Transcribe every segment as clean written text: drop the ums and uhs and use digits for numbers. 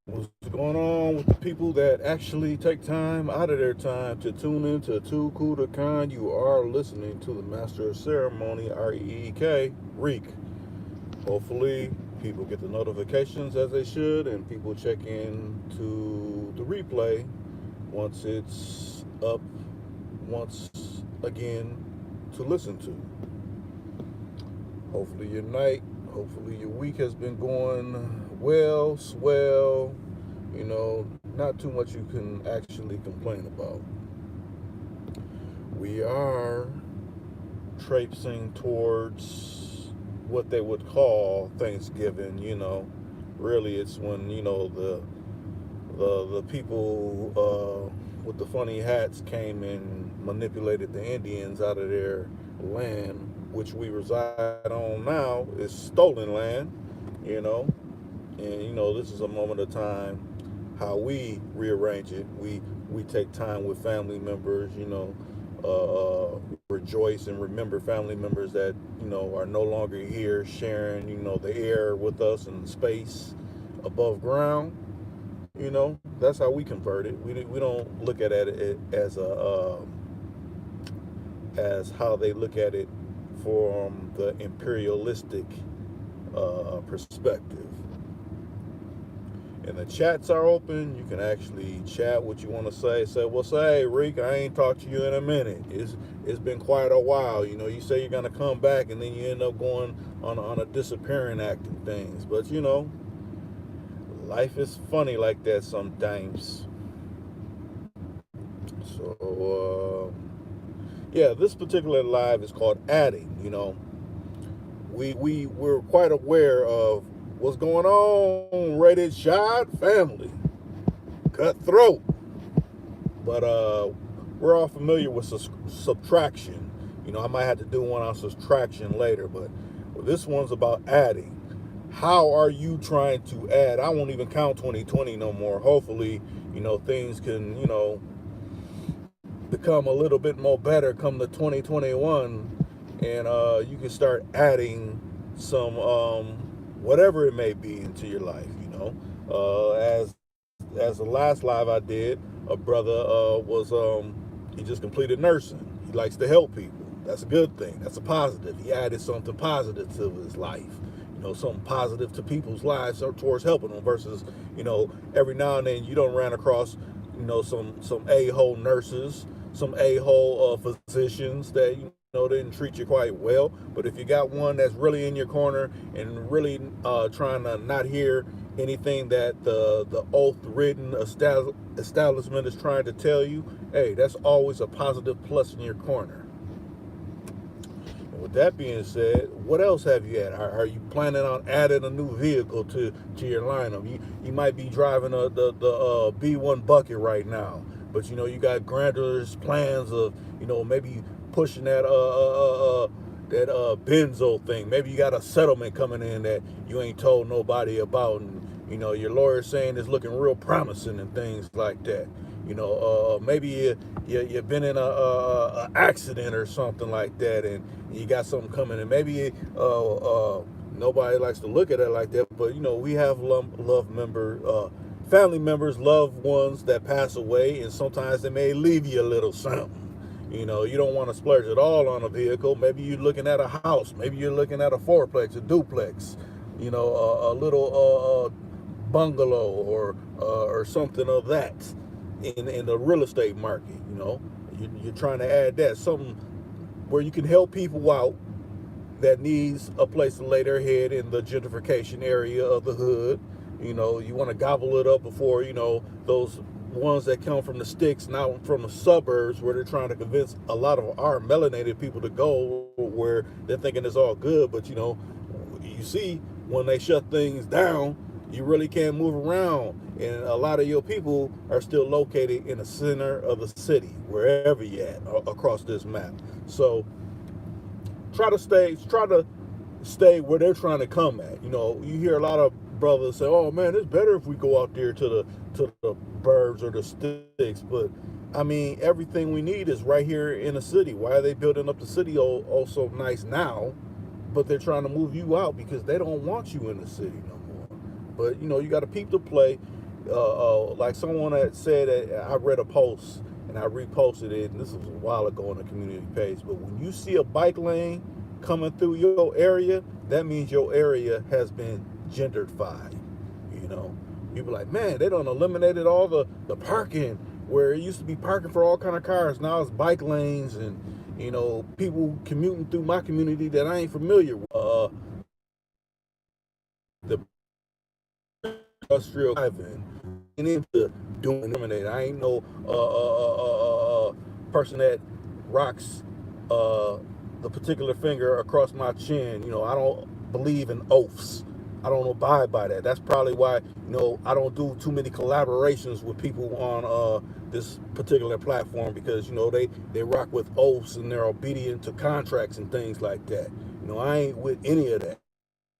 What's going on with the people that actually take time out of their time to tune in to Too Cool to Kind? You are listening to the Master of Ceremony, REEK, Reek. Hopefully, people get the notifications as they should, and people check in to the replay once it's up, once again to listen to. Hopefully, your night, hopefully, your week has been going well, swell. Not too much you can actually complain about. We are traipsing towards what they would call Thanksgiving. Really, it's when the people with the funny hats came and manipulated the Indians out of their land, which we reside on now, is stolen land. You know, and this is a moment of time how we rearrange it. We take time with family members, rejoice and remember family members that are no longer here, sharing the air with us and space above ground. That's how we convert it. We don't look at it as as how they look at it from the imperialistic perspective. And the chats are open. You can actually chat what you want to say. Say, Rick, I ain't talked to you in a minute. It's been quite a while. You say you're gonna come back, and then you end up going on a disappearing act and things. But life is funny like that sometimes. So yeah, this particular live is called adding. We're quite aware of what's going on, Reddit shot family, cutthroat. But we're all familiar with subtraction. I might have to do one on subtraction later, but this one's about adding. How are you trying to add? I won't even count 2020 no more. Hopefully, things can, become a little bit more better come to 2021, and you can start adding some whatever it may be into your life. As the last live I did, a brother was he just completed nursing. He likes to help people. That's a good thing. That's a positive. He added something positive to his life. Something positive to people's lives towards helping them versus, every now and then you don't run across, some a-hole nurses, some a-hole physicians that, didn't treat you quite well. But if you got one that's really in your corner and really trying to not hear anything that the oath-ridden establishment is trying to tell you, hey, that's always a positive plus in your corner. With that being said, what else have you had? Are you planning on adding a new vehicle to your lineup? You might be driving the B1 bucket right now, but you got grandiose plans of maybe pushing that benzo thing. Maybe you got a settlement coming in that you ain't told nobody about, and your lawyer saying it's looking real promising and things like that. Maybe you've been in a accident or something like that, and you got something coming, and maybe nobody likes to look at it like that, but we have family members, loved ones that pass away, and sometimes they may leave you a little something. You don't want to splurge it all on a vehicle. Maybe you're looking at a house. Maybe you're looking at a fourplex, a duplex. A little bungalow or something of that in the real estate market. You're trying to add that, something where you can help people out that needs a place to lay their head in the gentrification area of the hood. You want to gobble it up before those ones that come from the sticks, not from the suburbs, where they're trying to convince a lot of our melanated people to go where they're thinking it's all good. But you see, when they shut things down, you really can't move around, and a lot of your people are still located in the center of the city, wherever you're at across this map. So try to stay where they're trying to come at. You hear a lot of brothers say, "Oh man, it's better if we go out there to the burbs or the sticks," but I mean, everything we need is right here in the city. Why are they building up the city so nice now, but they're trying to move you out because they don't want you in the city no more? But you got to peep the play. Like someone had said, I read a post and I reposted it, and this was a while ago on the community page. But when you see a bike lane coming through your area, that means your area has been gendered-fied. You be like, man, they done eliminated all the parking where it used to be parking for all kind of cars. Now it's bike lanes and people commuting through my community that I ain't familiar with. The industrial driving into doing eliminate. I ain't no person that rocks the particular finger across my chin. I don't believe in oaths. I don't abide by that. That's probably why I don't do too many collaborations with people on this particular platform, because they rock with oaths and they're obedient to contracts and things like that. I ain't with any of that.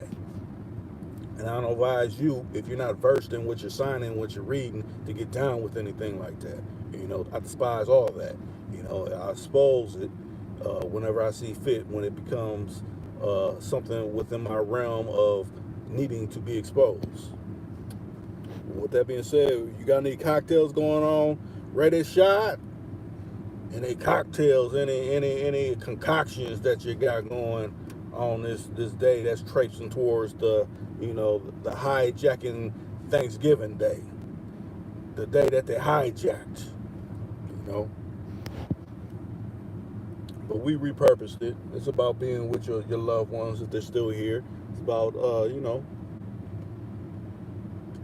And I don't advise you, if you're not versed in what you're signing, what you're reading, to get down with anything like that. I despise all that. I expose it whenever I see fit, when it becomes something within my realm of needing to be exposed. With that being said, you got any cocktails going on? Ready, shot? Any cocktails, any concoctions that you got going on this day that's traipsing towards the the hijacking Thanksgiving Day, the day that they hijacked, But we repurposed it. It's about being with your loved ones if they're still here. It's about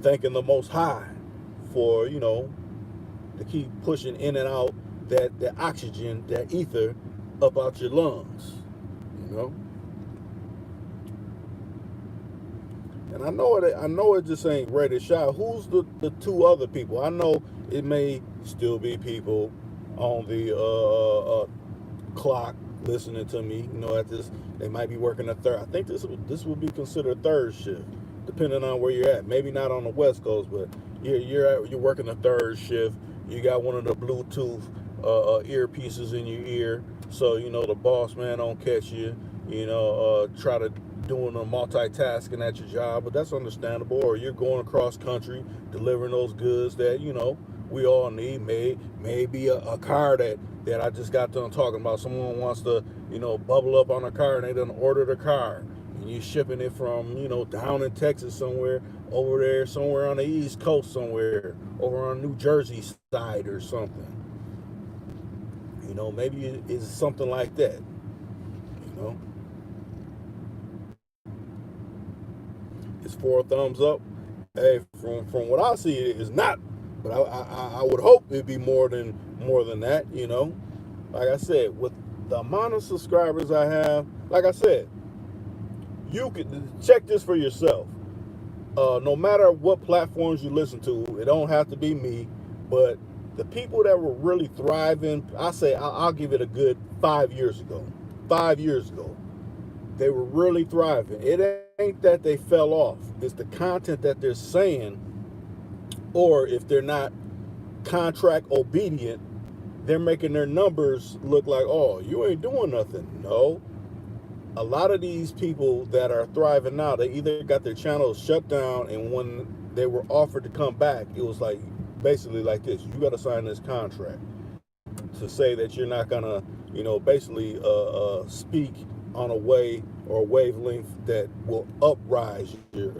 thanking the Most High for to keep pushing in and out that oxygen, that ether up out your lungs, And I know it just ain't ready to shot. Who's the two other people? I know it may still be people on the clock listening to me. At this, they might be working a third. I think this would be considered third shift, depending on where you're at. Maybe not on the West Coast, but you're working a third shift. You got one of the Bluetooth earpieces in your ear, so the boss man don't catch you. Try to doing a multitasking at your job, but that's understandable. Or you're going across country delivering those goods that we all need. Maybe a car that I just got done talking about. Someone wants to bubble up on a car, and they done ordered a car, and you're shipping it from down in Texas somewhere over there, somewhere on the East Coast, somewhere over on New Jersey side or something. Maybe it's something like that. It's 4 thumbs up. Hey, from what I see, it is not. But I would hope it'd be more than that. Like I said, with the amount of subscribers I have, like I said, you can check this for yourself. No matter what platforms you listen to, it don't have to be me, but the people that were really thriving, I'll give it a good 5 years ago. 5 years ago, they were really thriving. It ain't that they fell off. It's the content that they're saying, or if they're not contract obedient, they're making their numbers look like, oh, you ain't doing nothing. No. A lot of these people that are thriving now, they either got their channels shut down, and when they were offered to come back, it was like basically like this: you got to sign this contract to say that you're not gonna, basically speak on a way or a wavelength that will uprise your,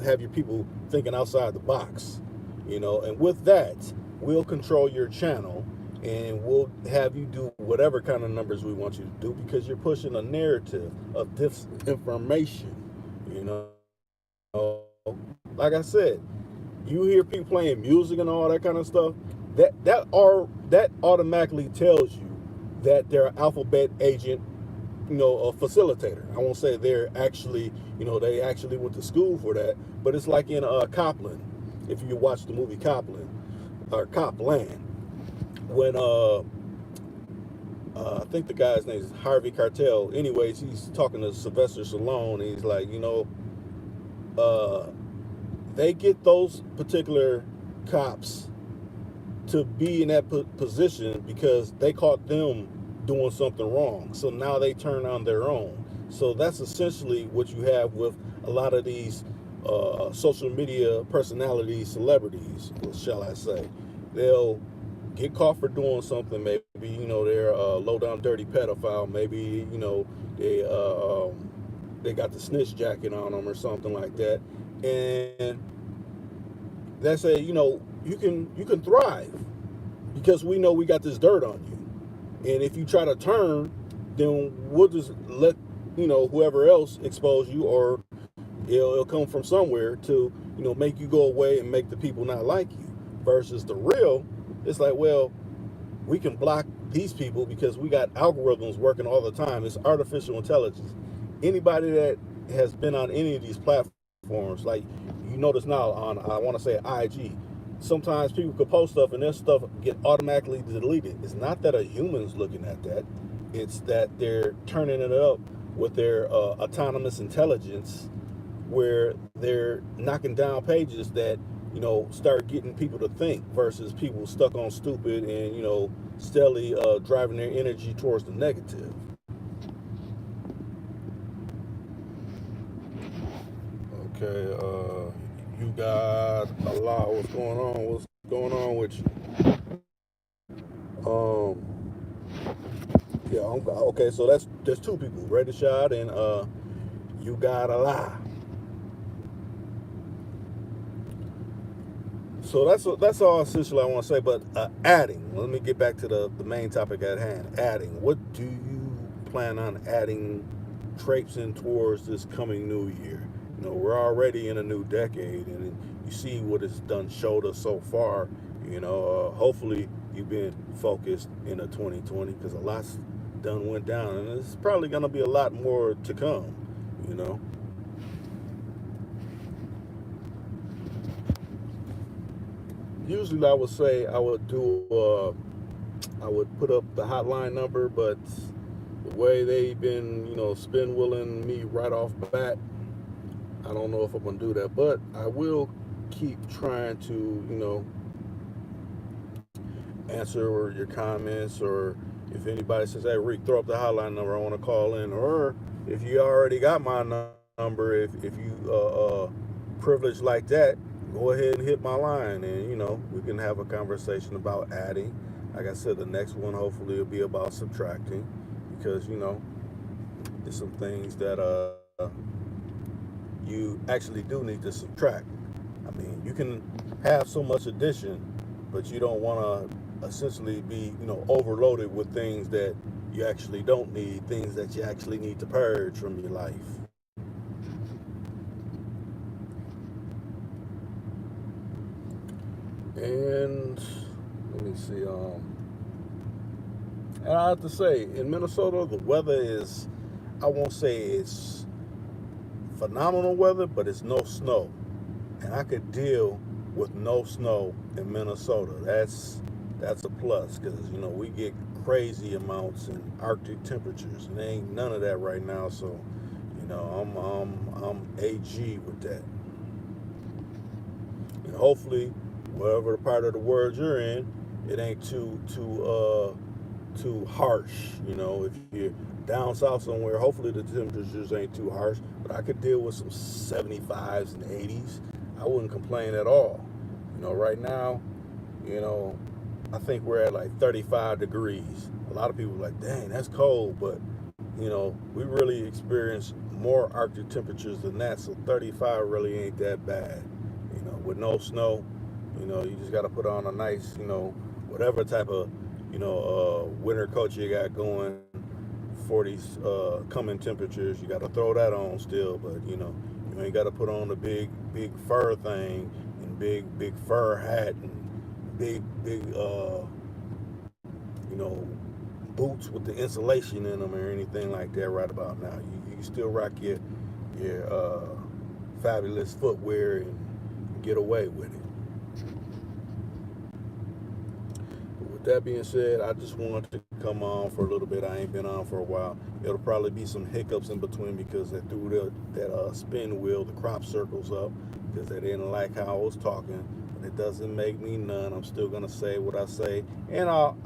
have your people thinking outside the box, and with that, we'll control your channel and we'll have you do whatever kind of numbers we want you to do, because you're pushing a narrative of disinformation, Like I said, you hear people playing music and all that kind of stuff, that automatically tells you that they're an alphabet agent, a facilitator. I won't say they're actually, they actually went to school for that, but it's like in Copland. If you watch the movie Copland, or Copland, when I think the guy's name is Harvey Keitel. Anyways, he's talking to Sylvester Stallone, and he's like, they get those particular cops to be in that position because they caught them doing something wrong. So now they turn on their own. So that's essentially what you have with a lot of these social media personalities, celebrities, shall I say. They'll get caught for doing something. Maybe they're a low down dirty pedophile. Maybe they got the snitch jacket on them or something like that, and they say you can thrive because we know we got this dirt on you, and if you try to turn, then we'll just let whoever else expose you, or it'll come from somewhere to make you go away and make the people not like you. Versus the real, it's like, well, we can block these people because we got algorithms working all the time. It's artificial intelligence. Anybody that has been on any of these platforms, like you notice now on, I want to say IG, sometimes people could post stuff and their stuff get automatically deleted. It's not that a human's looking at that. It's that they're turning it up with their autonomous intelligence, where they're knocking down pages that start getting people to think, versus people stuck on stupid and steadily driving their energy towards the negative. Okay, you got a lot. What's going on? What's going on with you? Yeah. Okay. So there's two people, Ready Shot and you got a lie. So that's all essentially I want to say. But adding, let me get back to the main topic at hand. Adding, what do you plan on adding, traipsing towards this coming new year? We're already in a new decade, and you see what it's showed us so far. Hopefully you've been focused in a 2020, because a lot's went down, and it's probably going to be a lot more to come. Usually I would say I would put up the hotline number, but the way they've been, spin wheeling me right off the bat, I don't know if I'm gonna do that, but I will keep trying to, answer your comments, or if anybody says, "Hey, Rick, throw up the hotline number, I want to call in," or if you already got my number, if you privileged like that, go ahead and hit my line, and we can have a conversation about adding. Like I said, the next one hopefully will be about subtracting, because there's some things that you actually do need to subtract. I mean, you can have so much addition, but you don't want to essentially be overloaded with things that you actually don't need, things that you actually need to purge from your life. And let me see. And I have to say, in Minnesota, the weather is, I won't say it's phenomenal weather, but it's no snow. And I could deal with no snow in Minnesota. That's a plus, because we get crazy amounts in Arctic temperatures, and there ain't none of that right now. So I'm AG with that. And hopefully, whatever part of the world you're in, it ain't too harsh. If you're down south somewhere, hopefully the temperatures ain't too harsh. But I could deal with some 75s and 80s. I wouldn't complain at all. Right now, I think we're at like 35 degrees. A lot of people are like, dang, that's cold, but we really experience more Arctic temperatures than that. So 35 really ain't that bad. With no snow, you just got to put on a nice, whatever type of, winter coat you got going. 40s coming temperatures, you got to throw that on still, but you ain't got to put on the big fur thing, and big fur hat, and big boots with the insulation in them or anything like that right about now. You can still rock your fabulous footwear and get away with it. With that being said, I just wanted to come on for a little bit. I ain't been on for a while. It'll probably be some hiccups in between, because they threw that spin wheel, the crop circles up, because they didn't like how I was talking. It doesn't make me none. I'm still gonna say what I say, and I'll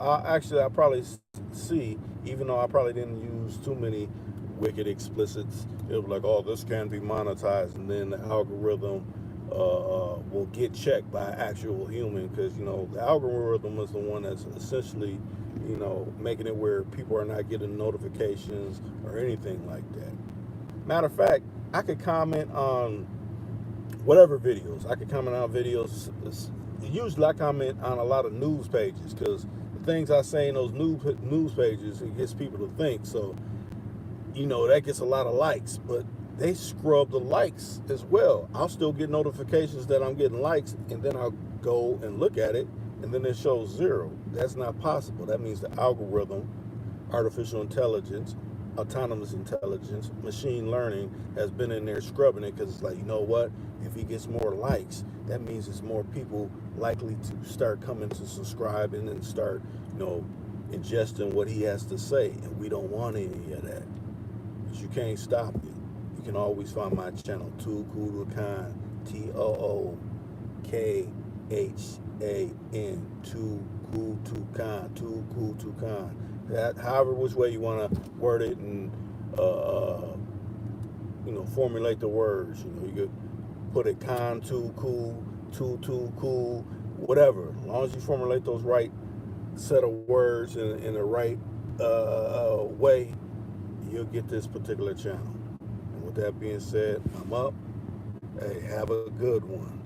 probably see, even though I probably didn't use too many wicked explicits. It'll be like, oh, this can be monetized, and then the algorithm will get checked by an actual human, because the algorithm is the one that's essentially making it where people are not getting notifications or anything like that. Matter of fact, I could comment on whatever videos. I could comment on videos. Usually I comment on a lot of news pages, because the things I say in those news pages, it gets people to think. So, that gets a lot of likes, but they scrub the likes as well. I'll still get notifications that I'm getting likes, and then I'll go and look at it, and then it shows 0. That's not possible. That means the algorithm, artificial intelligence, autonomous intelligence, machine learning has been in there scrubbing it, because it's like, you know what? If he gets more likes, that means it's more people likely to start coming to subscribing and start, ingesting what he has to say, and we don't want any of that. But you can't stop it. You can always find my channel, Too Cool to Khan, TOOKHAN, Too Cool to Khan, Too Cool to Khan. That, however, which way you want to word it, and formulate the words. You could put it Khan, too cool, too cool, whatever. As long as you formulate those right set of words in the right way, you'll get this particular channel. And with that being said, I'm up. Hey, have a good one.